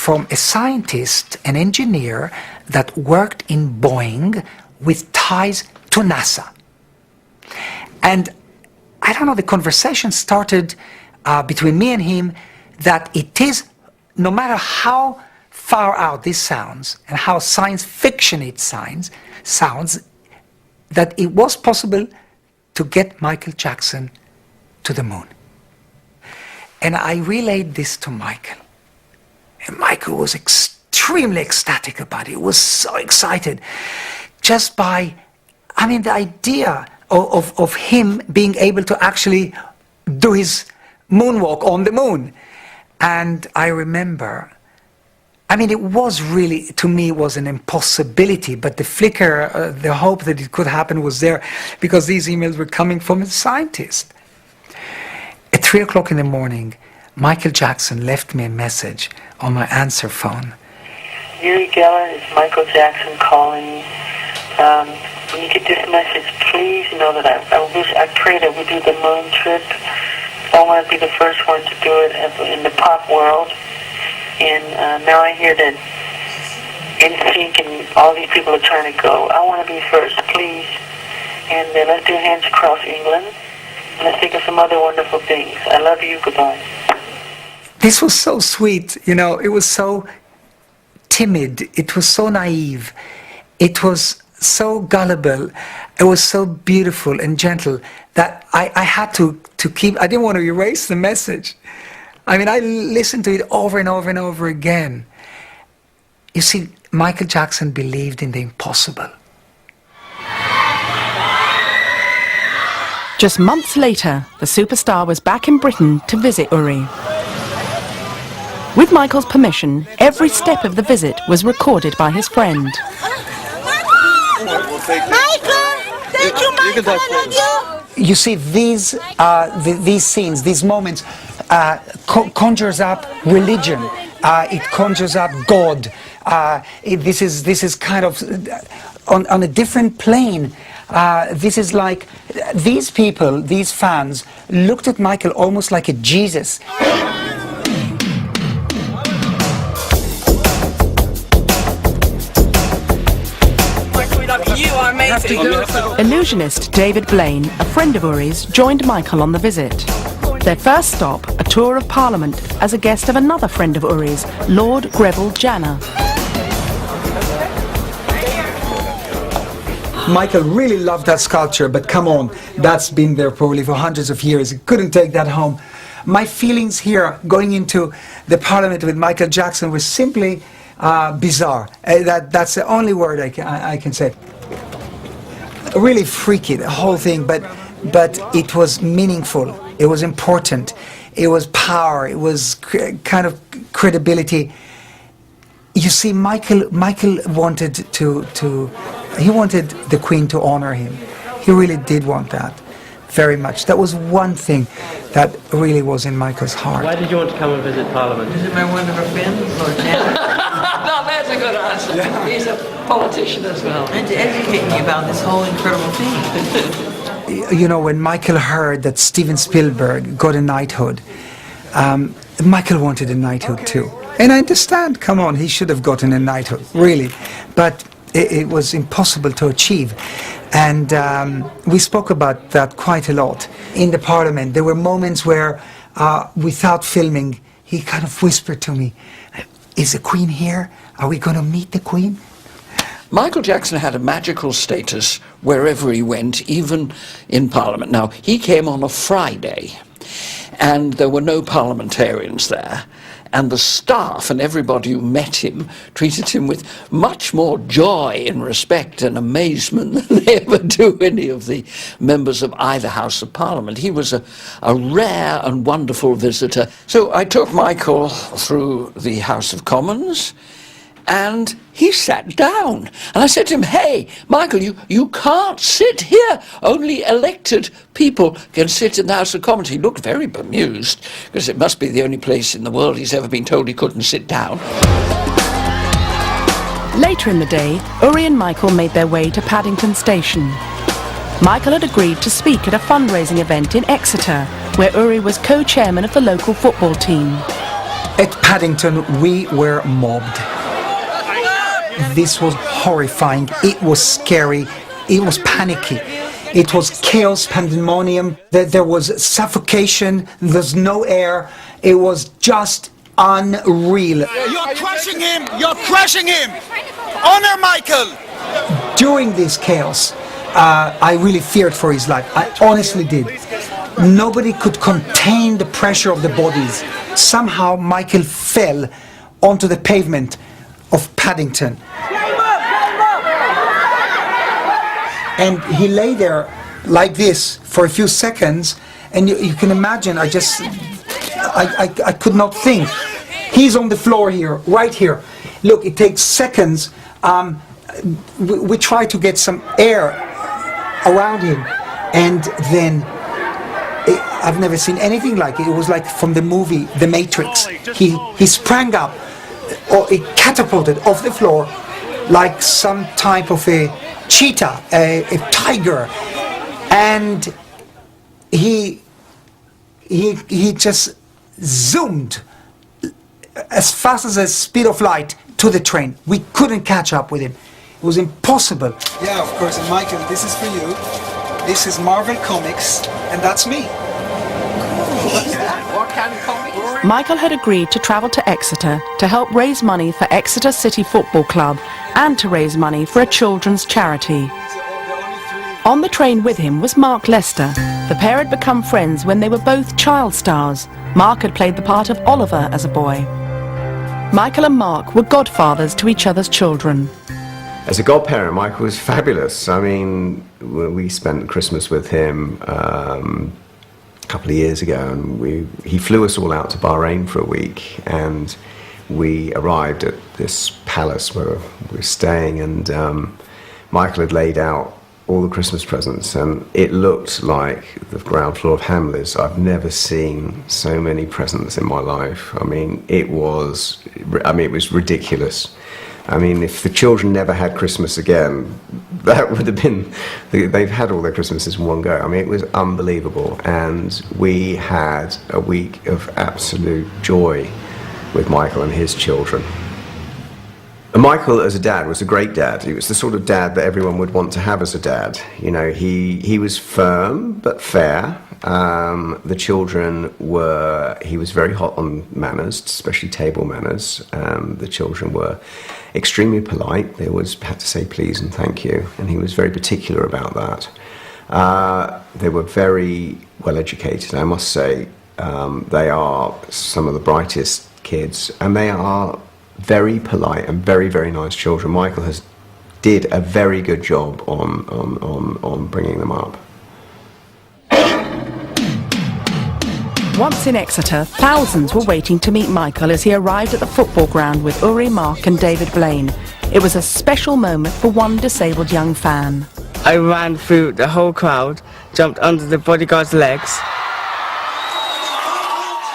from a scientist, an engineer that worked in Boeing with ties to NASA. And I don't know, the conversation started between me and him that it is, no matter how far out this sounds and how science fiction it sounds, that it was possible to get Michael Jackson to the moon. And I relayed this to Michael. And Michael was extremely ecstatic about it. He was so excited just by, the idea of him being able to actually do his moonwalk on the moon. And I remember, it was really, to me, it was an impossibility, but the flicker, the hope that it could happen was there because these emails were coming from a scientist. At 3 o'clock in the morning, Michael Jackson left me a message on my answer phone. Uri Geller, it's Michael Jackson calling. When you get this message, please know that I pray that we do the moon trip. I want to be the first one to do it in the pop world. And now I hear that NSYNC and all these people are trying to go. I want to be first, please. And let's do hands across England. And let's think of some other wonderful things. I love you. Goodbye. This was so sweet, it was so timid, it was so naive, it was so gullible, it was so beautiful and gentle that I had to keep, I didn't want to erase the message. I listened to it over and over and over again. You see, Michael Jackson believed in the impossible. Just months later, the superstar was back in Britain to visit Uri. With Michael's permission, every step of the visit was recorded by his friend. Michael! Thank you, Michael! I love you! You see, these scenes, these moments, conjures up religion. It conjures up God. This is kind of on a different plane. This is like these people, these fans, looked at Michael almost like a Jesus. Illusionist David Blaine, a friend of Uri's, joined Michael on the visit. Their first stop, a tour of Parliament as a guest of another friend of Uri's, Lord Greville Janner. Michael really loved that sculpture, but come on, that's been there probably for hundreds of years. He couldn't take that home. My feelings here, going into the Parliament with Michael Jackson, was simply bizarre. That's the only word I can say. Really freaky, the whole thing, but it was meaningful. It was important. It was power. It was kind of credibility. You see, Michael wanted he wanted the Queen to honor him. He really did want that very much. That was one thing that really was in Michael's heart. Why did you want to come and visit Parliament? Is it my one of our friends, Lord Janner? No, that's a good answer. Yeah. He's a politician as well. And to educate me about this whole incredible thing. When Michael heard that Steven Spielberg got a knighthood, Michael wanted a knighthood too. And I understand, come on, he should have gotten a knighthood, really. But it was impossible to achieve. And we spoke about that quite a lot in the Parliament. There were moments where, without filming, he kind of whispered to me, "Is the Queen here? Are we going to meet the Queen?" Michael Jackson had a magical status wherever he went, even in Parliament. Now, he came on a Friday, and there were no parliamentarians there. And the staff and everybody who met him treated him with much more joy and respect and amazement than they ever do any of the members of either House of Parliament. He was a rare and wonderful visitor. So I took Michael through the House of Commons, and he sat down. And I said to him, "Hey, Michael, you can't sit here. Only elected people can sit in the House of Commons." He looked very bemused, because it must be the only place in the world he's ever been told he couldn't sit down. Later in the day, Uri and Michael made their way to Paddington Station. Michael had agreed to speak at a fundraising event in Exeter, where Uri was co-chairman of the local football team. At Paddington, we were mobbed. This was horrifying. It was scary. It was panicky. It was chaos, pandemonium. There was suffocation. There's no air. It was just unreal. You're crushing him! You're crushing him! Honor Michael! During this chaos, I really feared for his life. I honestly did. Nobody could contain the pressure of the bodies. Somehow Michael fell onto the pavement of Paddington. And he lay there like this for a few seconds, and you can imagine, I could not think. He's on the floor here, right here. Look, it takes seconds. We try to get some air around him, and then I've never seen anything like it. It was like from the movie The Matrix. He sprang up, or it catapulted off the floor like some type of a cheetah, a tiger, and he just zoomed as fast as the speed of light to the train. We couldn't catch up with him. It was impossible. Yeah, of course. And Michael, this is for you. This is Marvel Comics, and that's me. What kind of comics? Michael had agreed to travel to Exeter to help raise money for Exeter City Football Club and to raise money for a children's charity. On the train with him was Mark Lester. The pair had become friends when they were both child stars. Mark had played the part of Oliver as a boy. Michael and Mark were godfathers to each other's children. As a godparent, Michael was fabulous. I mean, we spent Christmas with him a couple of years ago, and he flew us all out to Bahrain for a week, and we arrived at this palace where we were staying, and Michael had laid out all the Christmas presents, and it looked like the ground floor of Hamleys. I've never seen so many presents in my life. I mean, it was ridiculous. I mean, if the children never had Christmas again, that would have been, they've had all their Christmases in one go. I mean, it was unbelievable, and we had a week of absolute joy with Michael and his children. And Michael, as a dad, was a great dad. He was the sort of dad that everyone would want to have as a dad. You know, he was firm but fair. The children he was very hot on manners, especially table manners. The children were extremely polite. They always had to say please and thank you, and he was very particular about that. They were very well educated, I must say. They are some of the brightest kids, and they are very polite and very, very nice children. Michael did a very good job on bringing them up. Once in Exeter, thousands were waiting to meet Michael as he arrived at the football ground with Uri, Mark and David Blaine. It was a special moment for one disabled young fan. I ran through the whole crowd, jumped under the bodyguard's legs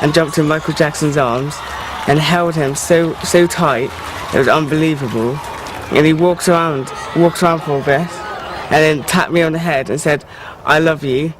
and jumped in Michael Jackson's arms and held him so tight. It was unbelievable. And he walked around for a bit and then tapped me on the head and said, "I love you."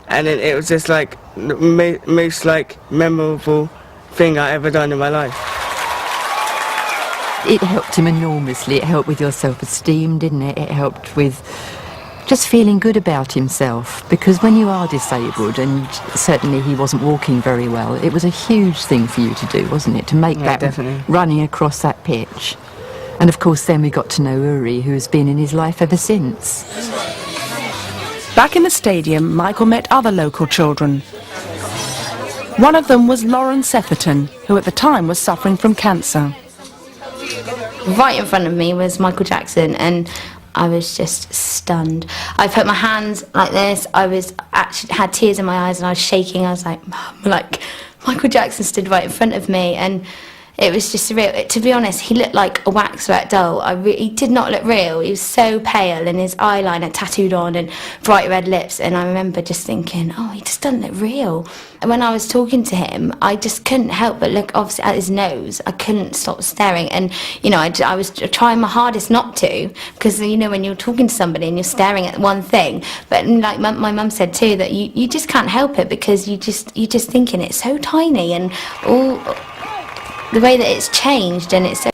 And then it was just like the most memorable thing I ever done in my life. It helped him enormously. It helped with your self-esteem, didn't it? It helped with just feeling good about himself, because when you are disabled, and certainly he wasn't walking very well, it was a huge thing for you to do, wasn't it, to make that definitely. Running across that pitch. And of course then we got to know Uri, who has been in his life ever since. Back in the stadium, Michael met other local children. One of them was Lauren Setherton, who at the time was suffering from cancer. Right in front of me was Michael Jackson, and I was just stunned. I put my hands like this. I had tears in my eyes and I was shaking. I was like, Mum, like Michael Jackson stood right in front of me, and it was just surreal. To be honest, he looked like a waxwork doll. He did not look real. He was so pale and his eyeliner tattooed on and bright red lips. And I remember just thinking, oh, he just doesn't look real. And when I was talking to him, I just couldn't help but look obviously at his nose. I couldn't stop staring. And, you know, I was trying my hardest not to, because, you know, when you're talking to somebody and you're staring at one thing. But like my mum said too, that you just can't help it, because you just thinking it's so tiny and all the way that it's changed, and it's so